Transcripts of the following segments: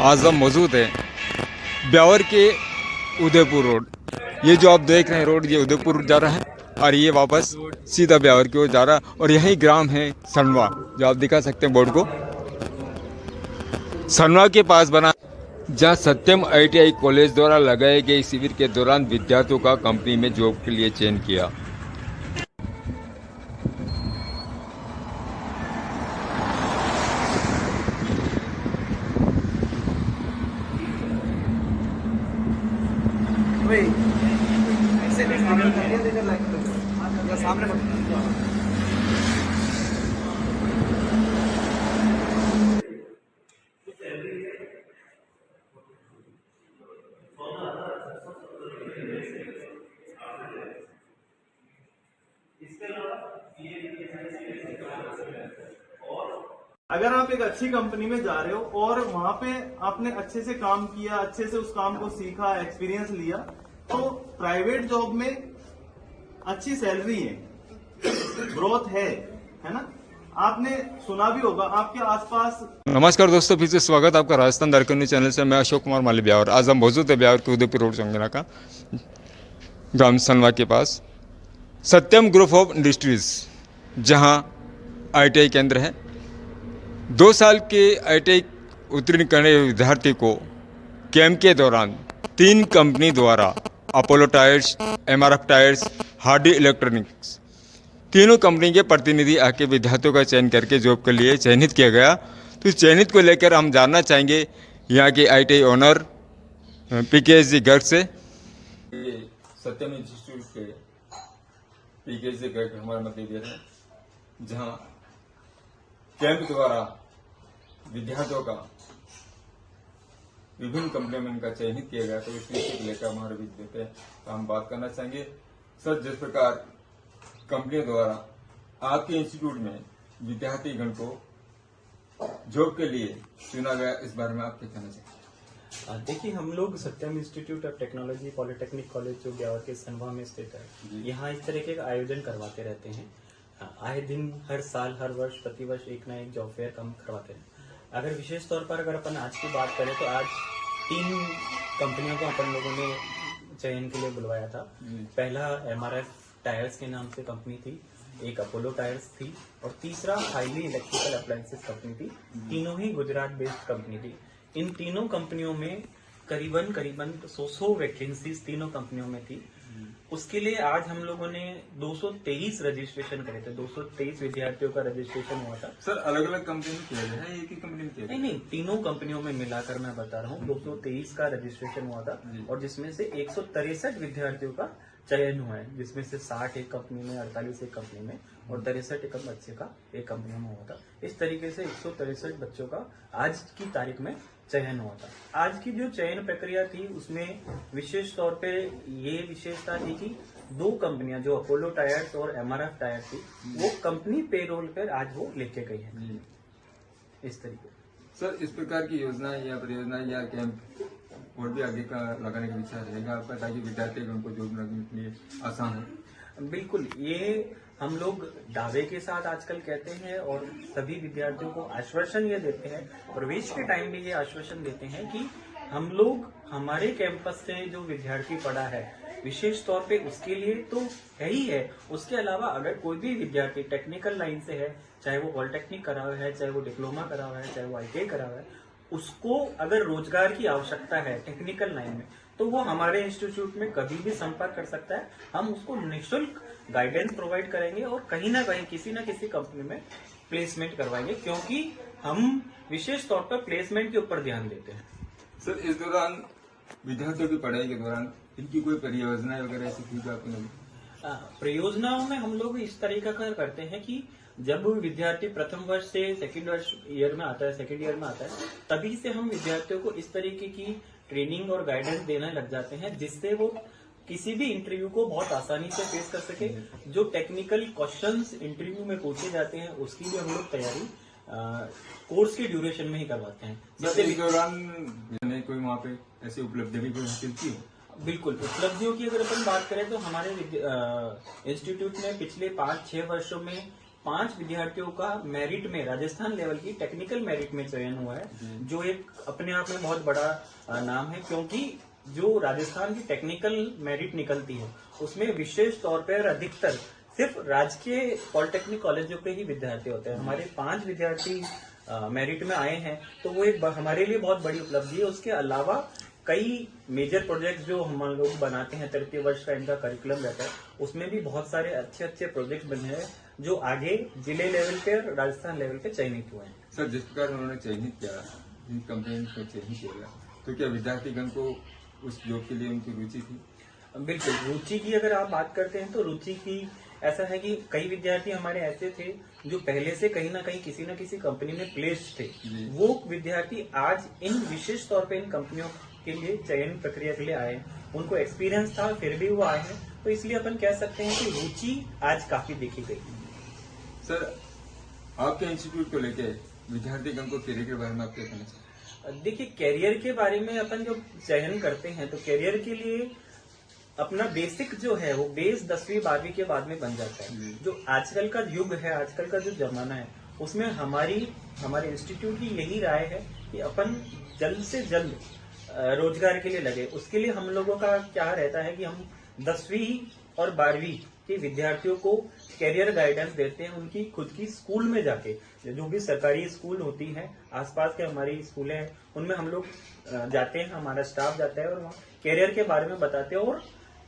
आज हम मौजूद है ब्यावर के उदयपुर रोड। ये जो आप देख रहे हैं रोड, ये उदयपुर जा रहा है और ये वापस सीधा ब्यावर की ओर जा रहा है। और यही ग्राम है सनवा, जो आप दिखा सकते हैं बोर्ड को। सनवा के पास बना, जहां सत्यम ITI कॉलेज द्वारा लगाए गए शिविर के दौरान विद्यार्थियों का कंपनी में जॉब के लिए चयन किया। अगर आप एक अच्छी कंपनी में जा रहे हो और वहां पे आपने अच्छे से काम किया, अच्छे से उस काम को सीखा, एक्सपीरियंस लिया, तो प्राइवेट जॉब में अच्छी सैलरी है, ग्रोथ है ना। आपने सुना भी होगा आपके आसपास। नमस्कार दोस्तों, फिर से स्वागत आपका राजस्थान दर्पण न्यूज़ चैनल से। मैं अशोक कुमार माली ब्यावर। आज हम मौजूद है ब्यावर के उदयपुर रोड चंगना का ग्राम सनवा के पास सत्यम ग्रुप ऑफ इंडस्ट्रीज, जहां ITI केंद्र है। 2 साल के ITI उत्तीर्ण करने वाले विद्यार्थी को कैंप के दौरान 3 कंपनी द्वारा Apollo tyres, MRF tyres, Hardy electronics, तीनों कंपनी के प्रतिनिधि आके विद्यार्थियों का चयन करके जॉब के लिए चयनित किया गया। तो इस चयनित को लेकर हम जानना चाहेंगे यहाँ के ITI ओनर PKS जी गर्ग से। सत्यम इंस्टीट्यूट के PKS जी गर्ग हमारे मध्य दे रहे हैं, जहाँ कैंप द्वारा विद्यार्थियों का विभिन्न कंपनियों में इनका चयनित किया गया। तो इस विषय को लेकर हमारे विद्यार्थी का हम बात करना चाहेंगे। सर, जिस प्रकार कंपनी द्वारा आपके इंस्टीट्यूट में विद्यार्थीगण को जॉब के लिए चुना गया, इस बारे में आप क्या कहना चाहेंगे? देखिए, हम लोग Satyam institute of technology polytechnic college जो ब्यावर के सनवा में स्थित है, यहाँ इस तरह के आयोजन करवाते रहते हैं। आए दिन, हर साल, हर वर्ष, प्रतिवर्ष एक ना एक जॉब फेयर कम करवाते हैं। अगर विशेष तौर पर अगर अपन आज की बात करें तो आज 3 कंपनियों को अपन लोगों ने चयन के लिए बुलवाया था। पहला MRF टायर्स के नाम से कंपनी थी, एक अपोलो टायर्स थी और तीसरा हाईली इलेक्ट्रिकल अप्लायंसेस कंपनी थी। तीनों ही गुजरात बेस्ड कंपनी थी। इन तीनों कंपनियों में करीबन 100 वैकेंसीज तीनों कंपनियों में थी। उसके लिए आज हम लोगों ने 223 रजिस्ट्रेशन करे थे। 223 विद्यार्थियों का रजिस्ट्रेशन हुआ था। सर, अलग अलग कंपनी में किया गया है, एक ही कंपनी में किया गया? नहीं, तीनों कंपनियों में मिलाकर मैं बता रहा हूँ। 223 का रजिस्ट्रेशन हुआ था और जिसमें से 163 विद्यार्थियों का चयन हुआ है, जिसमें से 60 एक कंपनी में, 48 एक कंपनी में और 63 एक बच्चे का एक कंपनी में हुआ था। इस तरीके से 163 बच्चों का आज की तारीख में चयन हुआ था। आज की जो चयन प्रक्रिया थी उसमें विशेष तौर पे ये विशेषता थी कि 2 कंपनियां जो अपोलो टायर्स और MRF टायर थी, वो कंपनी पेरोल पर आज वो लेके गई है। इस तरीके सर, इस प्रकार की योजनाएं या परियोजनाएं या कैंप और भी आगे का लगाने का विचार रहेगा आपका, ताकि विद्यार्थियों को जॉब लगने के लिए आसान हो? बिल्कुल, ये हम लोग दावे के साथ आजकल कहते हैं और सभी विद्यार्थियों को आश्वासन ये देते हैं, प्रवेश के टाइम भी ये आश्वासन देते हैं कि हम लोग हमारे कैंपस से जो विद्यार्थी पढ़ा है विशेष तौर पे उसके लिए तो है ही है। उसके अलावा अगर कोई भी विद्यार्थी टेक्निकल लाइन से है, चाहे वो पॉलिटेक्निक करा हुआ है, चाहे वो डिप्लोमा करा हुआ है, चाहे वो ITI करा हुआ है, उसको अगर रोजगार की आवश्यकता है टेक्निकल लाइन में, तो वो हमारे इंस्टीट्यूट में कभी भी संपर्क कर सकता है। हम उसको निःशुल्क गाइडेंस प्रोवाइड करेंगे और कहीं ना कहीं किसी न किसी कंपनी में प्लेसमेंट करवाएंगे, क्योंकि हम विशेष तौर पर प्लेसमेंट के ऊपर ध्यान देते हैं। सर, इस दौरान विद्यार्थियों की पढ़ाई के दौरान इनकी कोई परियोजनाएं वगैरह ऐसी थी जो आपको लगी? परियोजनाओं में हम लोग इस तरीका का करते हैं कि जब विद्यार्थी प्रथम वर्ष से सेकंड ईयर में आता है, तभी से हम विद्यार्थियों को इस तरीके की ट्रेनिंग और गाइडेंस देने लग जाते हैं, जिससे वो किसी भी इंटरव्यू को बहुत आसानी से फेस कर सके। जो टेक्निकल क्वेश्चंस इंटरव्यू में पूछे जाते हैं उसकी भी हम लोग तैयारी कोर्स के ड्यूरेशन में ही करवाते हैं। जिससे इस दौरान कोई वहाँ पे ऐसी उपलब्धि भी कोई हासिल की हो? बिल्कुल, उपलब्धियों की अगर अपन बात करें तो हमारे इंस्टीट्यूट ने पिछले 5-6 वर्षों में 5 विद्यार्थियों का मेरिट में राजस्थान लेवल की टेक्निकल मेरिट में चयन हुआ है, जो एक अपने आप में बहुत बड़ा नाम है, क्योंकि जो राजस्थान की टेक्निकल मेरिट निकलती है उसमें विशेष तौर पर अधिकतर सिर्फ राजकीय पॉलिटेक्निक कॉलेजों के ही विद्यार्थी होते हैं। हमारे 5 विद्यार्थी मेरिट में आए हैं, तो वो एक हमारे लिए बहुत बड़ी उपलब्धि है। उसके अलावा कई मेजर प्रोजेक्ट जो हम लोग बनाते हैं, तृतीय वर्ष का इनका करिकुलम रहता है, उसमें भी बहुत सारे अच्छे अच्छे प्रोजेक्ट बने हैं जो आगे जिले लेवल पे और राजस्थान लेवल पे चयनित हुए हैं। सर, जिस प्रकार उन्होंने चयनित किया, जिन कंपनी को चयनित किया, तो क्या विद्यार्थीगण को उस जॉब के लिए उनकी रुचि थी? बिल्कुल, रुचि की अगर आप बात करते हैं तो रुचि की ऐसा है कि कई विद्यार्थी हमारे ऐसे थे जो पहले से कहीं ना कहीं किसी न किसी कंपनी में प्लेस्ड थे। वो विद्यार्थी आज इन विशेष तौर पे इन कंपनियों के लिए चयन प्रक्रिया के लिए आए, उनको एक्सपीरियंस था फिर भी वो आए हैं, तो इसलिए अपन कह सकते हैं कि रुचि आज काफी देखी गई। सर, आपके इंस्टीट्यूट को लेके विद्यार्थीगण को करियर के बारे में आप क्या कहना चाहिए? देखिए, करियर के बारे में अपन जो चयन करते हैं तो करियर के लिए अपना बेसिक जो है वो बेस 10वीं 12वीं के बाद में बन जाता है। जो आजकल का युग है, आजकल का जो जमाना है, उसमें हमारे इंस्टीट्यूट की यही राय है कि अपन जल्द से जल्द रोजगार के लिए लगे। उसके लिए हम लोगों का क्या रहता है कि हम 10वीं और 12वीं के विद्यार्थियों को कैरियर गाइडेंस देते हैं। उनकी खुद की स्कूल में जाके, जो भी सरकारी स्कूल होती है, आसपास के हमारी स्कूलें हैं, उनमें हम लोग जाते हैं, हमारा स्टाफ जाता है और वहाँ कैरियर के बारे में बताते हैं और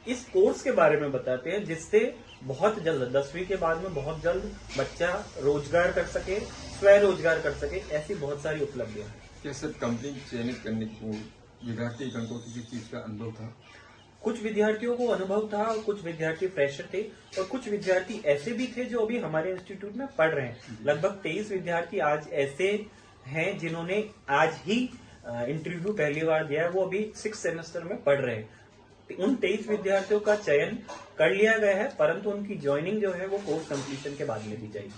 इस कोर्स के बारे में बताते हैं, जिससे बहुत जल्द 10वीं के बाद में बहुत जल्द बच्चा रोजगार कर सके, स्वरोजगार कर सके। ऐसी बहुत सारी उपलब्धियां हैं। क्या सर, कंपनी चयनित करने को विद्यार्थीगण को किसी चीज का अनुभव था? कुछ विद्यार्थियों को अनुभव था, कुछ विद्यार्थी फ्रेशर थे और कुछ विद्यार्थी ऐसे भी थे जो अभी हमारे इंस्टीट्यूट में पढ़ रहे हैं। लगभग 23 विद्यार्थी आज ऐसे हैं जिन्होंने आज ही इंटरव्यू पहली बार दिया है, वो अभी 6 सेमेस्टर में पढ़ रहे हैं। उन 23 विद्यार्थियों का चयन कर लिया गया है, परंतु उनकी ज्वाइनिंग जो है वो कोर्स कंप्लीशन के बाद में दी जाएगी।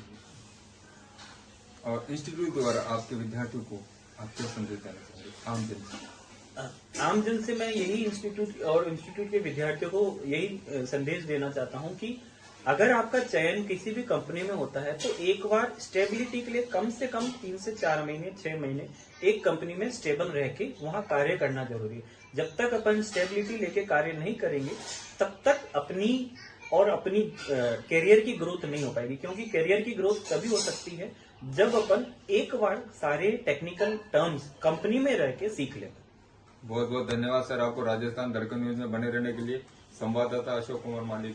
और इंस्टीट्यूट द्वारा आपके विद्यार्थियों को आप क्या संदेश देना चाहेंगे आम जन से? आम जन से मैं यही इंस्टीट्यूट के विद्यार्थियों को यही संदेश देना चाहता हूं कि अगर आपका चयन किसी भी कंपनी में होता है तो एक बार स्टेबिलिटी के लिए कम से कम 3 से 4 महीने 6 महीने एक कंपनी में स्टेबल रह के वहां कार्य करना जरूरी है। जब तक अपन स्टेबिलिटी लेके कार्य नहीं करेंगे तब तक अपनी कैरियर की ग्रोथ नहीं हो पाएगी, क्योंकि कैरियर की ग्रोथ तभी हो सकती है जब अपन एक बार सारे टेक्निकल टर्म्स कंपनी में रह के सीख लें। बहुत बहुत धन्यवाद सर, आपको राजस्थान दर्पण न्यूज में बने रहने के लिए। संवाददाता अशोक कुमार माली।